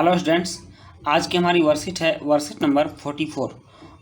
Hello students, आज की हमारी वर्कशीट है वर्कशीट नंबर 44।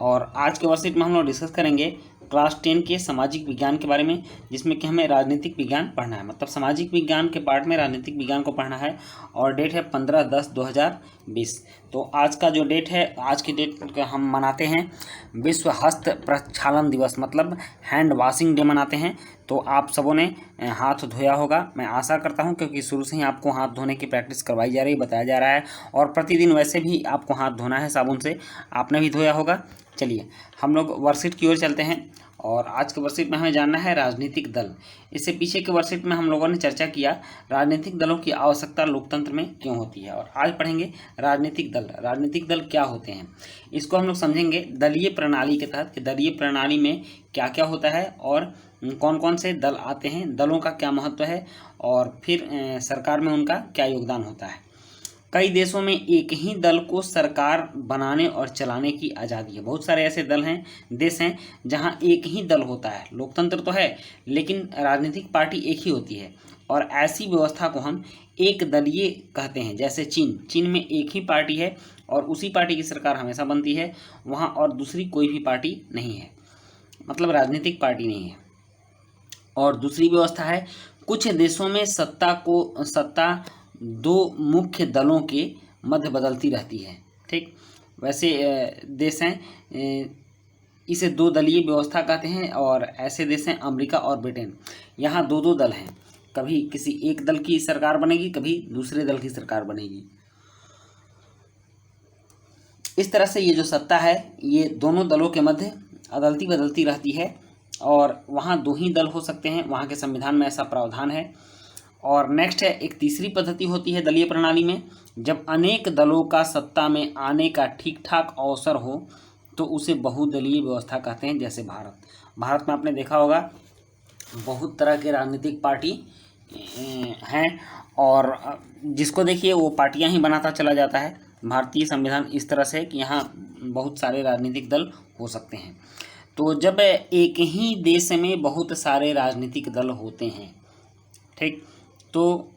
और आज के वर्कशीट में हम लोग डिस्कस करेंगे क्लास 10 के सामाजिक विज्ञान के बारे में, जिसमें कि हमें राजनीतिक विज्ञान पढ़ना है। मतलब सामाजिक विज्ञान के पार्ट में राजनीतिक विज्ञान को पढ़ना है। और डेट है 15/10/2020। तो आज का जो डेट है, आज की डेट हम मनाते हैं विश्व हस्त प्रक्षालन दिवस, मतलब हैंड वॉशिंग डे मनाते हैं। तो आप सबों ने हाथ धोया होगा, मैं आशा करता हूं, क्योंकि शुरू से ही आपको हाथ धोने की प्रैक्टिस करवाई जा रही है, बताया जा रहा है। और प्रतिदिन वैसे भी आपको हाथ धोना है साबुन से, आपने भी धोया होगा। चलिए हम लोग वर्कशीट की ओर चलते हैं। और आज के वर्कशीट में हमें जानना है राजनीतिक दल। इससे पीछे के वर्कशीट में हम लोगों ने चर्चा किया राजनीतिक दलों की आवश्यकता लोकतंत्र में क्यों होती है। और आज पढ़ेंगे राजनीतिक दल। राजनीतिक दल क्या होते हैं, इसको हम लोग समझेंगे दलीय प्रणाली के तहत कि दलीय प्रणाली में क्या क्या होता है और कौन कौन से दल आते हैं, दलों का क्या महत्व है, और फिर सरकार में उनका क्या योगदान होता है। कई देशों में एक ही दल को सरकार बनाने और चलाने की आज़ादी है। बहुत सारे ऐसे दल हैं, देश हैं, जहां एक ही दल होता है। लोकतंत्र तो है, लेकिन राजनीतिक पार्टी एक ही होती है। और ऐसी व्यवस्था को हम एक दलीय कहते हैं। जैसे चीन में एक ही पार्टी है और उसी पार्टी की सरकार हमेशा बनती है वहाँ, और दूसरी कोई भी पार्टी नहीं है, मतलब राजनीतिक पार्टी नहीं है। और दूसरी व्यवस्था है, कुछ देशों में सत्ता दो मुख्य दलों के मध्य बदलती रहती है। ठीक, वैसे देश हैं, इसे दो दलीय व्यवस्था कहते हैं। और ऐसे देश हैं अमेरिका और ब्रिटेन, यहाँ दो दो दल हैं। कभी किसी एक दल की सरकार बनेगी, कभी दूसरे दल की सरकार बनेगी। इस तरह से ये जो सत्ता है, ये दोनों दलों के मध्य अदलती बदलती रहती है। और वहाँ दो ही दल हो सकते हैं, वहाँ के संविधान में ऐसा प्रावधान है। और नेक्स्ट है, एक तीसरी पद्धति होती है दलीय प्रणाली में, जब अनेक दलों का सत्ता में आने का ठीक ठाक अवसर हो तो उसे बहुदलीय व्यवस्था कहते हैं। जैसे भारत में आपने देखा होगा बहुत तरह के राजनीतिक पार्टी हैं, और जिसको देखिए वो पार्टियां ही बनाता चला जाता है। भारतीय संविधान इस तरह से है कि यहाँ बहुत सारे राजनीतिक दल हो सकते हैं। तो जब एक ही देश में बहुत सारे राजनीतिक दल होते हैं, ठीक, तो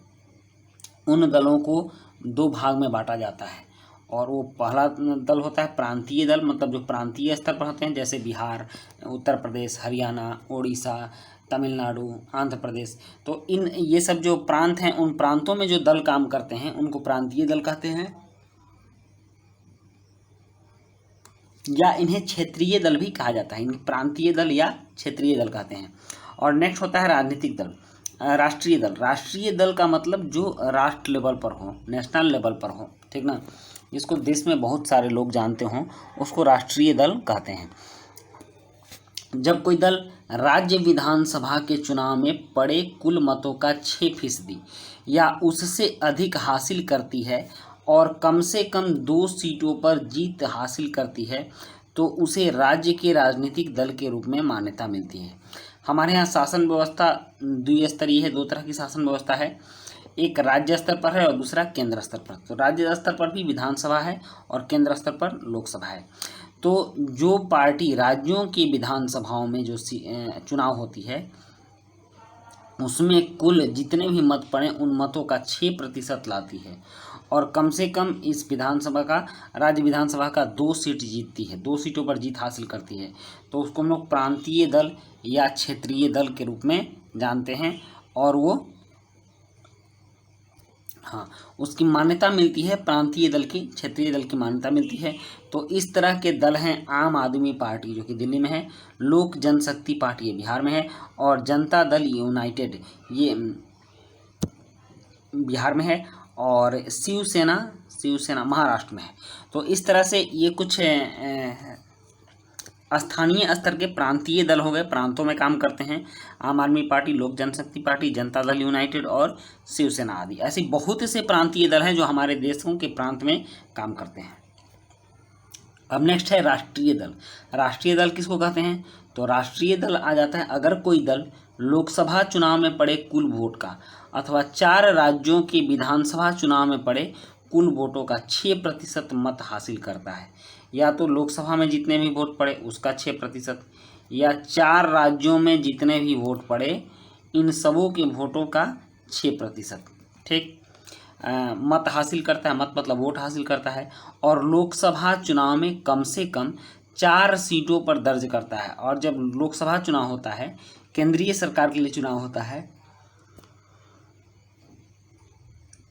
उन दलों को दो भाग में बांटा जाता है। और वो पहला दल होता है प्रांतीय दल, मतलब जो प्रांतीय स्तर पर होते हैं, जैसे बिहार, उत्तर प्रदेश, हरियाणा, उड़ीसा, तमिलनाडु, आंध्र प्रदेश। तो ये सब जो प्रांत हैं, उन प्रांतों में जो दल काम करते हैं उनको प्रांतीय दल कहते हैं, या इन्हें क्षेत्रीय दल भी कहा जाता है। इन्हें प्रांतीय दल या क्षेत्रीय दल कहते हैं। और नेक्स्ट होता है राजनीतिक दल, राष्ट्रीय दल। राष्ट्रीय दल का मतलब जो राष्ट्र लेवल पर हो, नेशनल लेवल पर हो, ठीक ना, जिसको देश में बहुत सारे लोग जानते हों, उसको राष्ट्रीय दल कहते हैं। जब कोई दल राज्य विधानसभा के चुनाव में पड़े कुल मतों का 6% या उससे अधिक हासिल करती है और कम से कम 2 सीटों पर जीत हासिल करती है, तो उसे राज्य के राजनीतिक दल के रूप में मान्यता मिलती है। हमारे यहाँ शासन व्यवस्था द्विस्तरीय है, दो तरह की शासन व्यवस्था है, एक राज्य स्तर पर है और दूसरा केंद्र स्तर पर। तो राज्य स्तर पर भी विधानसभा है और केंद्र स्तर पर लोकसभा है। तो जो पार्टी राज्यों की विधानसभाओं में जो चुनाव होती है, उसमें कुल जितने भी मत पड़े उन मतों का 6% लाती है, और कम से कम इस विधानसभा का, राज्य विधानसभा का 2 सीट जीतती है, 2 सीटों पर जीत हासिल करती है। तो उसको हम लोग प्रांतीय दल या क्षेत्रीय दल के रूप में जानते हैं। और वो उसकी मान्यता मिलती है, प्रांतीय दल की, क्षेत्रीय दल की मान्यता मिलती है। तो इस तरह के दल हैं आम आदमी पार्टी जो कि दिल्ली में है, लोक जनशक्ति पार्टी ये बिहार में है, और जनता दल यूनाइटेड ये बिहार में है, और शिवसेना महाराष्ट्र में है। तो इस तरह से ये कुछ स्थानीय स्तर के प्रांतीय दल हो गए, प्रांतों में काम करते हैं। आम आदमी पार्टी, लोक जनशक्ति पार्टी, जनता दल यूनाइटेड और शिवसेना आदि। ऐसे बहुत से प्रांतीय दल हैं जो हमारे देशों के प्रांत में काम करते हैं। अब नेक्स्ट है राष्ट्रीय दल। राष्ट्रीय दल किसको कहते हैं? तो राष्ट्रीय दल आ जाता है अगर कोई दल लोकसभा चुनाव में पड़े कुल वोट का अथवा 4 राज्यों के विधानसभा चुनाव में पड़े कुल वोटों का 6% मत हासिल करता है। या तो लोकसभा में जितने भी वोट पड़े उसका 6%, या 4 राज्यों में जितने भी वोट पड़े इन सबों के वोटों का 6%। ठीक, मत हासिल करता है, मत मतलब वोट हासिल करता है, और लोकसभा चुनाव में कम से कम 4 सीटों पर दर्ज करता है। और जब लोकसभा चुनाव होता है, केंद्रीय सरकार के लिए चुनाव होता है,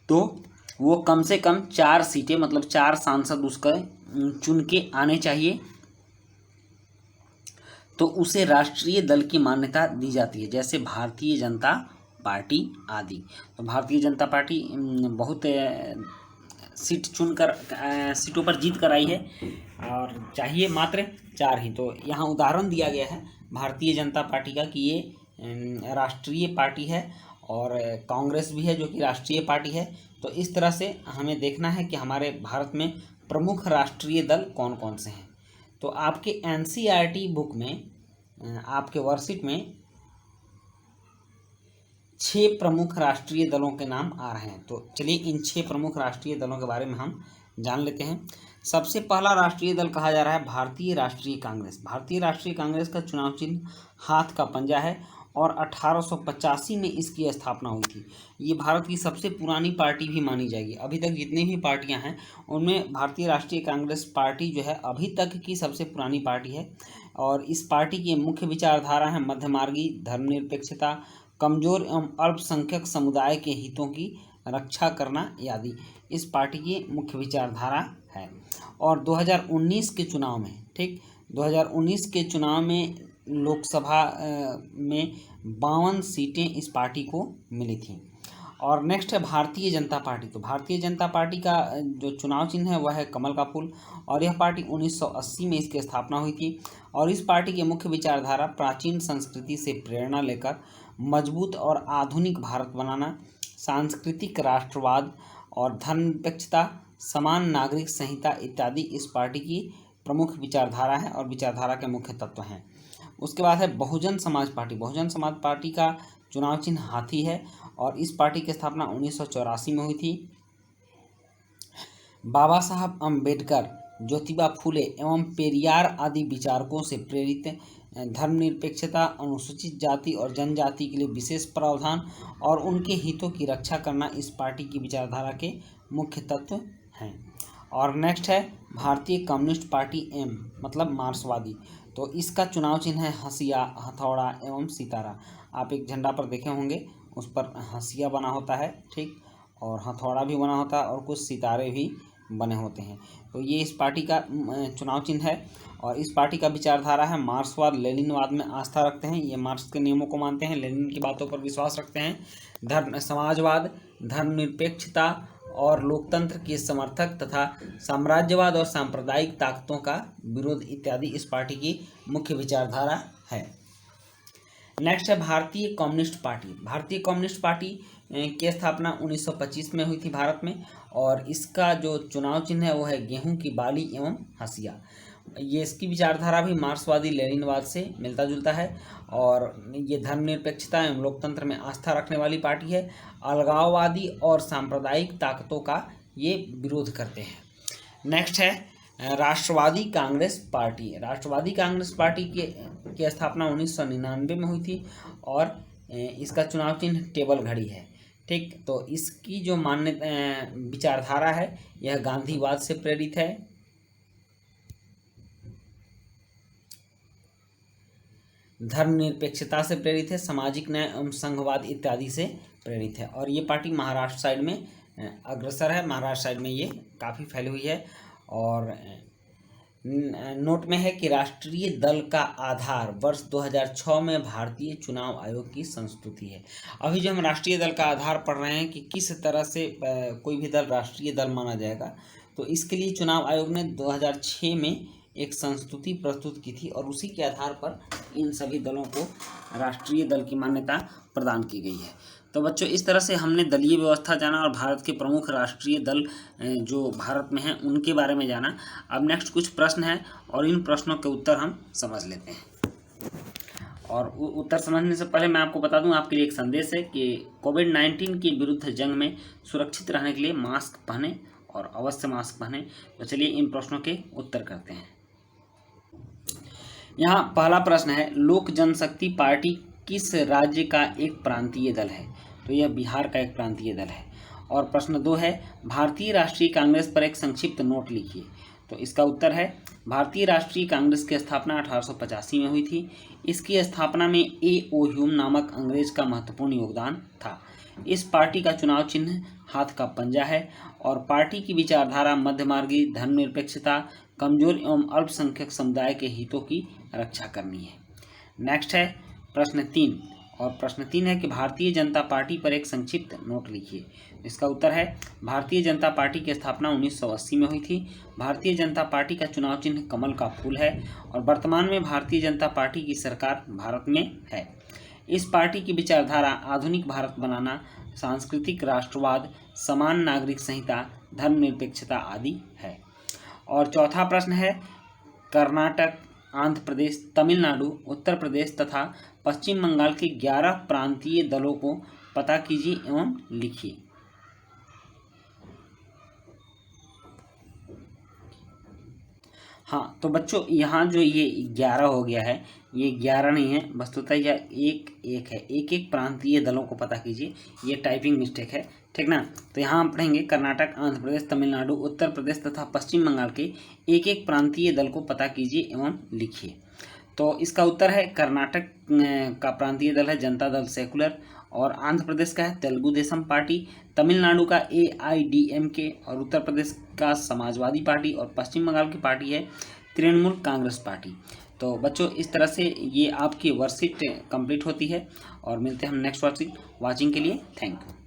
तो वो कम से कम 4 सीटें मतलब 4 सांसद उसका चुन के आने चाहिए, तो उसे राष्ट्रीय दल की मान्यता दी जाती है, जैसे भारतीय जनता पार्टी आदि। तो भारतीय जनता पार्टी बहुत सीट चुनकर सीटों पर जीत कर आई है, और चाहिए मात्र 4 ही। तो यहाँ उदाहरण दिया गया है भारतीय जनता पार्टी का कि ये राष्ट्रीय पार्टी है, और कांग्रेस भी है जो कि राष्ट्रीय पार्टी है। तो इस तरह से हमें देखना है कि हमारे भारत में प्रमुख राष्ट्रीय दल कौन कौन से हैं। तो आपके एनसीईआरटी बुक में आपके वर्कशीट में 6 प्रमुख राष्ट्रीय दलों के नाम आ रहे हैं। तो चलिए इन 6 प्रमुख राष्ट्रीय दलों के बारे में हम जान लेते हैं। सबसे पहला राष्ट्रीय दल कहा जा रहा है भारतीय राष्ट्रीय कांग्रेस। भारतीय राष्ट्रीय कांग्रेस का चुनाव चिन्ह हाथ का पंजा है, और 1885 में इसकी स्थापना हुई थी। ये भारत की सबसे पुरानी पार्टी भी मानी जाएगी। अभी तक जितनी भी पार्टियां हैं उनमें भारतीय राष्ट्रीय कांग्रेस पार्टी जो है अभी तक की सबसे पुरानी पार्टी है। और इस पार्टी की मुख्य विचारधारा है मध्यमार्गी, धर्मनिरपेक्षता, कमजोर एवं अल्पसंख्यक समुदाय के हितों की रक्षा करना आदि इस पार्टी की मुख्य विचारधारा है। और 2019 के चुनाव में 2019 के चुनाव में लोकसभा में 52 सीटें इस पार्टी को मिली थी। और नेक्स्ट है भारतीय जनता पार्टी। तो भारतीय जनता पार्टी का जो चुनाव चिन्ह है वह है कमल का फूल, और यह पार्टी 1980 में इसकी स्थापना हुई थी। और इस पार्टी की मुख्य विचारधारा प्राचीन संस्कृति से प्रेरणा लेकर मजबूत और आधुनिक भारत बनाना, सांस्कृतिक राष्ट्रवाद और धर्मनिरपेक्षता, समान नागरिक संहिता इत्यादि इस पार्टी की प्रमुख विचारधारा है और विचारधारा के मुख्य तत्व हैं। उसके बाद है बहुजन समाज पार्टी। बहुजन समाज पार्टी का चुनाव चिन्ह हाथी है, और इस पार्टी की स्थापना 1984 में हुई थी। बाबा साहब अम्बेडकर, ज्योतिबा फूले एवं पेरियार आदि विचारकों से प्रेरित धर्मनिरपेक्षता, अनुसूचित जाति और जनजाति के लिए विशेष प्रावधान और उनके हितों की रक्षा करना इस पार्टी की विचारधारा के मुख्य तत्व हैं। और नेक्स्ट है भारतीय कम्युनिस्ट पार्टी एम मतलब मार्क्सवादी। तो इसका चुनाव चिन्ह है हंसिया, हथौड़ा एवं सितारा। आप एक झंडा पर देखे होंगे, उस पर हंसिया बना होता है, ठीक, और हथौड़ा भी बना होता है, और कुछ सितारे भी बने होते हैं। तो ये इस पार्टी का चुनाव चिन्ह है। और इस पार्टी का विचारधारा है मार्क्सवाद, लेनिनवाद में आस्था रखते हैं, ये मार्क्स के नियमों को मानते हैं, लेनिन की बातों पर विश्वास रखते हैं, समाजवाद, धर्मनिरपेक्षता और लोकतंत्र के समर्थक तथा साम्राज्यवाद और सांप्रदायिक ताकतों का विरोध इत्यादि इस पार्टी की मुख्य विचारधारा है। नेक्स्ट है भारतीय कम्युनिस्ट पार्टी। भारतीय कम्युनिस्ट पार्टी की स्थापना 1925 में हुई थी भारत में, और इसका जो चुनाव चिन्ह है वो है गेहूं की बाली एवं हंसिया। ये इसकी विचारधारा भी मार्क्सवादी लेनिनवाद से मिलता जुलता है, और ये धर्मनिरपेक्षता एवं लोकतंत्र में आस्था रखने वाली पार्टी है। अलगाववादी और सांप्रदायिक ताकतों का ये विरोध करते हैं। नेक्स्ट है राष्ट्रवादी कांग्रेस पार्टी। राष्ट्रवादी कांग्रेस पार्टी की स्थापना 1999 में हुई थी, और इसका चुनाव चिन्ह टेबल घड़ी है, ठीक। तो इसकी जो विचारधारा है यह गांधीवाद से प्रेरित है, धर्मनिरपेक्षता से प्रेरित है, सामाजिक न्याय एवं संघवाद इत्यादि से प्रेरित है। और ये पार्टी महाराष्ट्र साइड में अग्रसर है, महाराष्ट्र साइड में ये काफ़ी फैली हुई है। और नोट में है कि राष्ट्रीय दल का आधार वर्ष 2006 में भारतीय चुनाव आयोग की संस्तुति है। अभी जो हम राष्ट्रीय दल का आधार पढ़ रहे हैं कि किस तरह से कोई भी दल राष्ट्रीय दल माना जाएगा, तो इसके लिए चुनाव आयोग ने 2006 में एक संस्तुति प्रस्तुत की थी, और उसी के आधार पर इन सभी दलों को राष्ट्रीय दल की मान्यता प्रदान की गई है। तो बच्चों, इस तरह से हमने दलीय व्यवस्था जाना और भारत के प्रमुख राष्ट्रीय दल जो भारत में हैं उनके बारे में जाना। अब नेक्स्ट कुछ प्रश्न हैं, और इन प्रश्नों के उत्तर हम समझ लेते हैं। और उत्तर समझने से पहले मैं आपको बता दूं, आपके लिए एक संदेश है कि कोविड-19 के विरुद्ध जंग में सुरक्षित रहने के लिए मास्क पहने, और अवश्य मास्क पहने। तो चलिए इन प्रश्नों के उत्तर करते हैं। यहाँ पहला प्रश्न है, लोक जनशक्ति पार्टी किस राज्य का एक प्रांतीय दल है? तो यह बिहार का एक प्रांतीय दल है। और प्रश्न 2 है भारतीय राष्ट्रीय कांग्रेस पर एक संक्षिप्त नोट लिखिए। तो इसका उत्तर है भारतीय राष्ट्रीय कांग्रेस की स्थापना 1885 में हुई थी। इसकी स्थापना में A.O. ह्यूम नामक अंग्रेज का महत्वपूर्ण योगदान था। इस पार्टी का चुनाव चिन्ह हाथ का पंजा है और पार्टी की विचारधारा मध्यमार्गी, धर्मनिरपेक्षता, कमजोर एवं अल्पसंख्यक समुदाय के हितों की रक्षा करनी है। नेक्स्ट है प्रश्न 3 और प्रश्न 3 है कि भारतीय जनता पार्टी पर एक संक्षिप्त नोट लिखिए। इसका उत्तर है भारतीय जनता पार्टी की स्थापना 1980 में हुई थी। भारतीय जनता पार्टी का चुनाव चिन्ह कमल का फूल है और वर्तमान में भारतीय जनता पार्टी की सरकार भारत में है। इस पार्टी की विचारधारा आधुनिक भारत बनाना, सांस्कृतिक राष्ट्रवाद, समान नागरिक संहिता, धर्मनिरपेक्षता आदि है। और चौथा प्रश्न है कर्नाटक, आंध्र प्रदेश, तमिलनाडु, उत्तर प्रदेश तथा पश्चिम बंगाल के 11 प्रांतीय दलों को पता कीजिए एवं लिखिए। हाँ, तो बच्चों यहाँ जो ये 11 हो गया है, ये 11 नहीं है, वस्तुतः यह एक है। एक प्रांतीय दलों को पता कीजिए, ये टाइपिंग मिस्टेक है, ठीक ना। तो यहाँ हम पढ़ेंगे कर्नाटक, आंध्र प्रदेश, तमिलनाडु, उत्तर प्रदेश तथा पश्चिम बंगाल के एक प्रांतीय दल को पता कीजिए एवं लिखिए। तो इसका उत्तर है कर्नाटक का प्रांतीय दल है जनता दल सेकुलर, और आंध्र प्रदेश का है तेलुगु देशम पार्टी, तमिलनाडु का AIDMK, और उत्तर प्रदेश का समाजवादी पार्टी, और पश्चिम बंगाल की पार्टी है तृणमूल कांग्रेस पार्टी। तो बच्चों इस तरह से ये आपकी वर्कशीट कंप्लीट होती है और मिलते हैं हम नेक्स्ट वर्कशीट। वाचिंग के लिए थैंक यू।